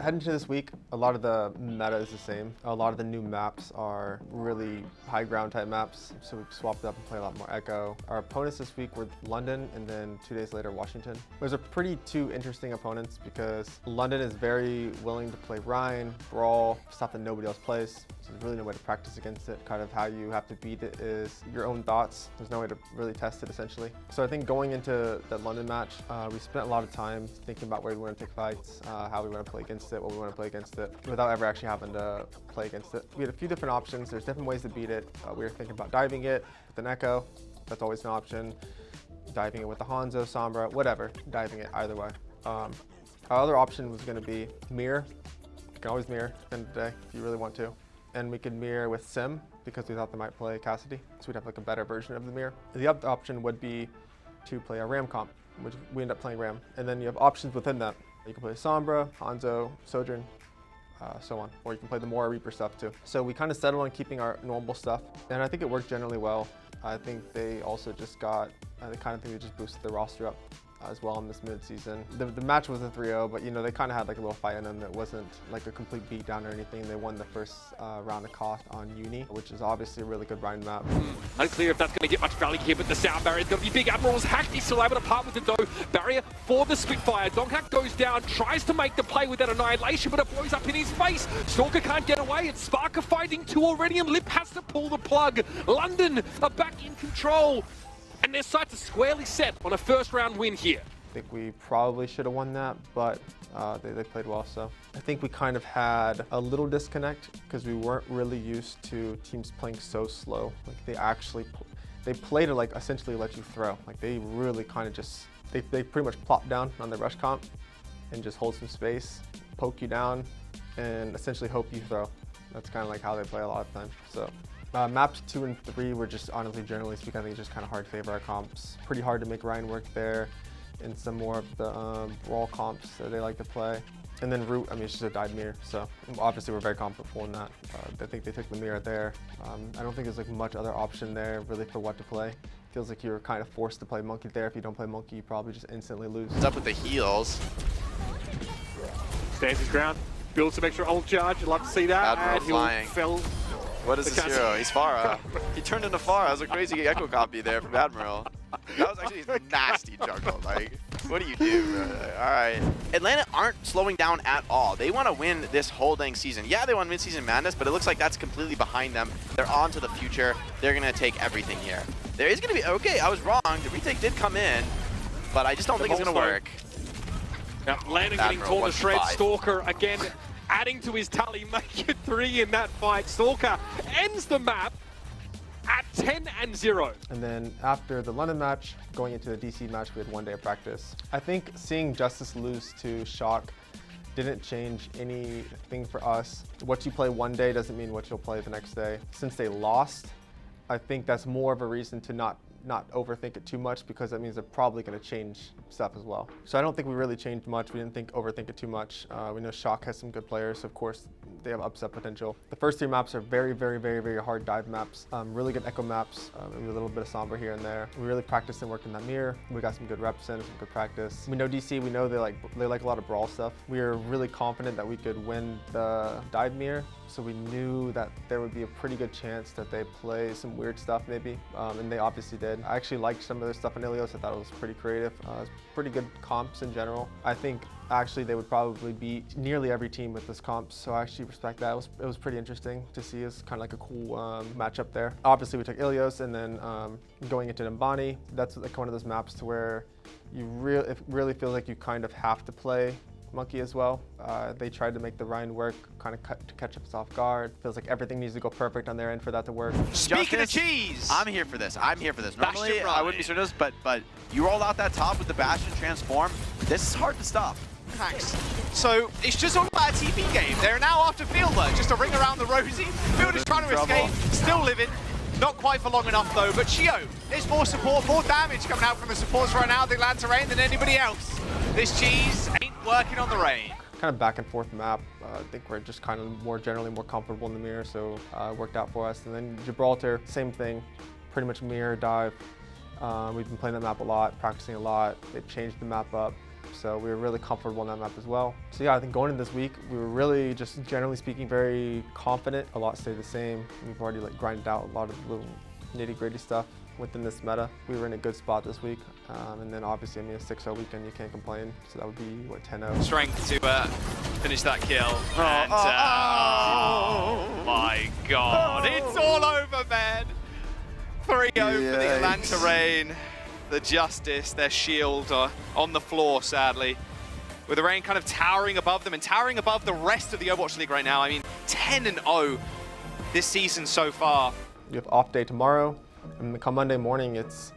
Heading into this week, a lot of the meta is the same. A lot of the new maps are really high ground type maps, so we've swapped up and play a lot more Echo. Our opponents this week were London and then 2 days later Washington. Those are two interesting opponents because London is very willing to play Rhine, Brawl, stuff that nobody else plays. So there's really no way to practice against it. Kind of how you have to beat it is your own thoughts. There's no way to really test it essentially. So I think going into that London match, we spent a lot of time thinking about where we want to take fights, how we want to play against it, what we want to play against it, without ever actually having to play against it. We had a few different options. There's different ways to beat it. We were thinking about diving it with an Echo. That's always an option. Diving it with the Hanzo, Sombra, whatever. Diving it either way. Our other option was going to be mirror. You can always mirror at the end of the day if you really want to. And we could mirror with Sim because we thought they might play Cassidy. So we'd have like a better version of the mirror. The other option would be to play a Ram comp, which we end up playing Ram. And then you have options within that. You can play Sombra, Hanzo, Sojourn, so on. Or you can play the more Reaper stuff too. So we kind of settled on keeping our normal stuff. And I think it worked generally well. I think they also just got, the kind of thing that just boosted the roster up as well in this mid-season. The match was a 3-0, but you know, they kind of had like a little fight in them. It wasn't like a complete beatdown or anything. They won the first round of Koth on Uni, which is obviously a really good Rhine map. Unclear if that's going to get much value here, but the sound barrier's going to be big. Admiral's hacked, he's still able to part with it though. Barrier for the Spitfire. Donghack goes down, tries to make the play with that annihilation, but it blows up in his face. Stalker can't get away, it's Sparker fighting two already, and Lip has to pull the plug. London are back in control, and their sights are squarely set on a first round win here. I think we probably should have won that, but they played well. So I think we kind of had a little disconnect because we weren't really used to teams playing so slow. Like they played to like essentially let you throw. Like they really kind of just, they pretty much plop down on the rush comp and just hold some space, poke you down, and essentially hope you throw. That's kind of like how they play a lot of times. So maps 2 and 3 were just, honestly, generally speaking, I think it's just kind of hard to favor our comps. Pretty hard to make Rhine work there. And some more of the Brawl comps that they like to play. And then Root, I mean, it's just a dive mirror, so obviously we're very comfortable in that. I think they took the mirror there. I don't think there's like much other option there really for what to play. Feels like you're kind of forced to play Monkey there. If you don't play Monkey, you probably just instantly lose. What's up with the heals? Stands his ground, builds some extra ult charge, you'd love to see that. Admiral and flying. Fell. What is this hero? He's Farah. He turned into Farah. That was a crazy echo copy there from Admiral. That was actually a nasty jungle. Like, what do you do, bro? All right. Atlanta aren't slowing down at all. They want to win this whole dang season. Yeah, they won mid-season madness, but it looks like that's completely behind them. They're on to the future. They're going to take everything here. There is going to be, okay, I was wrong. The retake did come in, but I just don't think it's going to work. Now, Landon getting torn to shreds. Stalker again adding to his tally, make it 3 in that fight. Stalker ends the map at 10-0. And then after the London match, going into the DC match, we had 1 day of practice. I think seeing Justice lose to Shock didn't change anything for us. What you play one day doesn't mean what you'll play the next day. Since they lost, I think that's more of a reason to not overthink it too much, because that means they're probably going to change stuff as well. So I don't think we really changed much. We didn't overthink it too much. We know Shock has some good players, so of course they have upset potential. The first 3 maps are very, very, very, very hard dive maps. Really good echo maps, maybe a little bit of Sombra here and there. We really practiced and worked in that mirror. We got some good reps in, some good practice. We know DC, we know they like a lot of brawl stuff. We were really confident that we could win the dive mirror, so we knew that there would be a pretty good chance that they play some weird stuff maybe, and they obviously did. I actually liked some of their stuff in Ilios. I thought it was pretty creative. Pretty good comps in general. I think actually they would probably beat nearly every team with this comp, so I actually respect that. It was pretty interesting to see. It's kind of like a cool matchup there. Obviously we took Ilios, and then going into Nimbani, that's like one of those maps to where it really feels like you kind of have to play Monkey as well. They tried to make the Rhine work, kind of to catch us off guard. Feels like everything needs to go perfect on their end for that to work. Speaking of cheese, I'm here for this. Normally I wouldn't be certain of this, but you roll out that top with the Bastion transform. This is hard to stop. Thanks. So it's just all about a TP game. They're now after Fielder, just a ring around the rosy. Fielder's trying to escape, still living. Not quite for long enough though, but Chio is more support, more damage coming out from the supports right now, the Atlanta Rain, than anybody else. This cheese ain't working on the Rain. Kind of back and forth map. I think we're just kind of generally more comfortable in the mirror, so it worked out for us. And then Gibraltar, same thing, pretty much mirror dive. We've been playing that map a lot, practicing a lot. They've changed the map up. So we were really comfortable on that map as well. So yeah, I think going into this week, we were really just generally speaking very confident. A lot stayed the same. We've already like grinded out a lot of little nitty-gritty stuff within this meta. We were in a good spot this week. And then obviously, I mean, a 6-0 weekend, you can't complain. So that would be, what, 10-0? Strength to finish that kill. And, oh my God, it's all over, man. 3-0 for the Atlanta Reign. The Justice, their shield on the floor, sadly. With the Reign kind of towering above them and towering above the rest of the Overwatch League right now. I mean, 10-0 this season so far. You have off day tomorrow, and come Monday morning, it's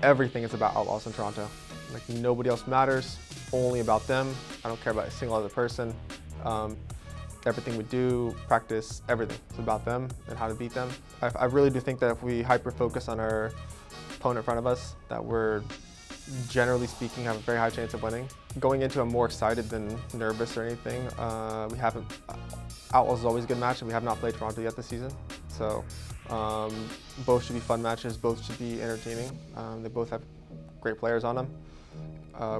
everything is about Outlaws in Toronto. Like, nobody else matters, only about them. I don't care about a single other person. Everything we do, practice, everything. It's about them and how to beat them. I really do think that if we hyper-focus on our opponent in front of us, that we're, generally speaking, have a very high chance of winning. Going into, I'm more excited than nervous or anything. Outlaws is always a good match, and we have not played Toronto yet this season. So both should be fun matches, both should be entertaining. They both have great players on them.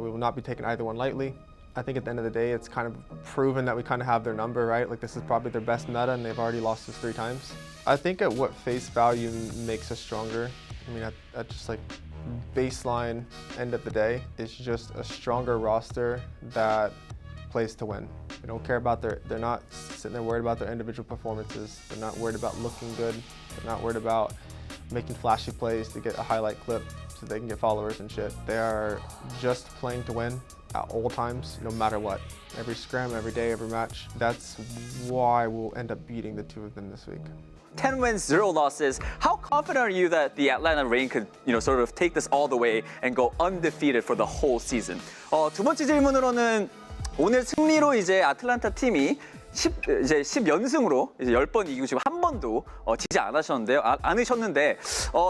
We will not be taking either one lightly. I think at the end of the day, it's kind of proven that we kind of have their number, right? Like, this is probably their best meta, and they've already lost us 3 times. I think at what face value makes us stronger, I mean, at just like baseline end of the day, it's just a stronger roster that plays to win. They don't care about they're not sitting there worried about their individual performances. They're not worried about looking good. They're not worried about making flashy plays to get a highlight clip so they can get followers and shit. They are just playing to win at all times, no matter what. Every scrim, every day, every match. That's why we'll end up beating the 2 of them this week. 10 wins, 0 losses. How confident are you that the Atlanta Reign could, sort of take this all the way and go undefeated for the whole season? 두 번째 질문으로는 오늘 승리로 이제 아틀란타 팀이 10연승으로 이제 10번 이기고 지금 한 번도 지지 않으셨는데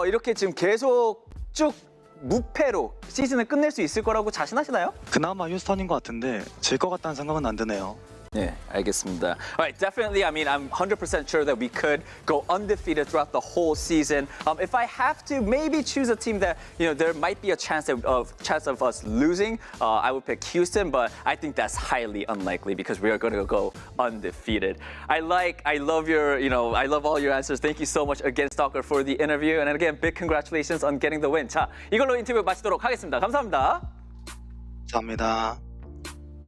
이렇게 지금 계속 쭉 무패로 시즌을 끝낼 수 있을 거라고 자신하시나요? 그나마 휴스턴인 것 같은데 질 것 같다는 생각은 안 드네요. 네, 알겠습니다. All right, definitely. I mean, I'm 100% sure that we could go undefeated throughout the whole season. If I have to maybe choose a team that there might be a chance of us losing, I would pick Houston, but I think that's highly unlikely because we are going to go undefeated. I love all your answers. Thank you so much again, Stalker, for the interview, and again, big congratulations on getting the win. 자, 이걸로 인터뷰 마치도록 하겠습니다. 감사합니다. 감사합니다.